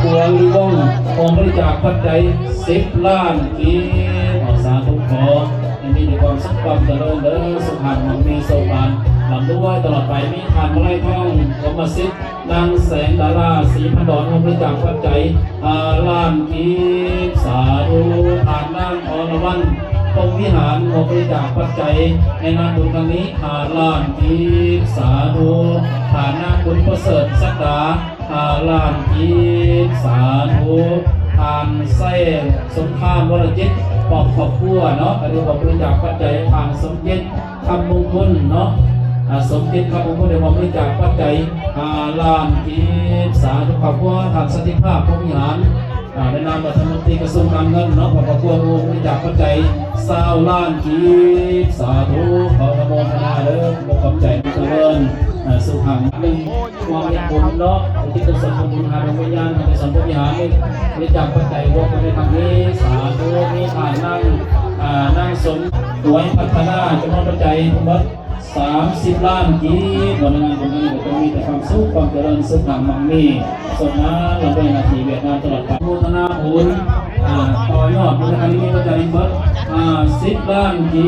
ครัวลีวงของบริจาคปัจจัย10 ล้านกีบขอสาธุขอให้มีแต่ความสุขความเจริญเด้อสุขภาพมั่งมีสุขภาพลำด้วยตลอดไปมีทานมาไล่ท่องกรมศิษย์นางแสงดาราศรีพันดอนของบริจาคปัจจัยล้านกีบสาธุทานนางอรวรรณตรงวิหารของบริจาคปัจจัยในงานบุญครั้งนี้ล้านกีบสาธุทานนางบุญประเสริฐสักดาล้านกีบสาธุทานไส้สงครามวรจิตปอกขอบพัวเนาะอันนี้บอกบริจาคปัจจัยทางสมเด็จคำมงคลเนาะสมเด็จคำมงคลได้บอกบริจาคปัจจัยล้านกีบสาธุขอบพัวทานสติภาพพวิหารในนามรัฐมนตรีกระทรวงการเงินเนาะขอบพัวบริจาคปัจจัย20 ล้านกีบสาธุขออนุโมทนาเด้อขอบใจเจริญสุขังหนึ่งความเป็นบุญเนาะที่จะส่งบุญหาดวงวิญญาณในสัมปวิหารนี่บริจาคปัจจัยรวมในครั้งนี้สาธุมีทานนั่งสมหวยพัฒนาจำนวนปัจจัยทั้งหมด30 ล้านกีบวันงานตรงนี้ก็มีแต่ความสุขความเจริญสุขังมั่งมีส่วนนั้นเราเป็นนาทีเวียดนามตลอดไปโมทนาบุญต่อยอดในครั้งนี้ปัจจัยทั้งหมด10 ล้านกี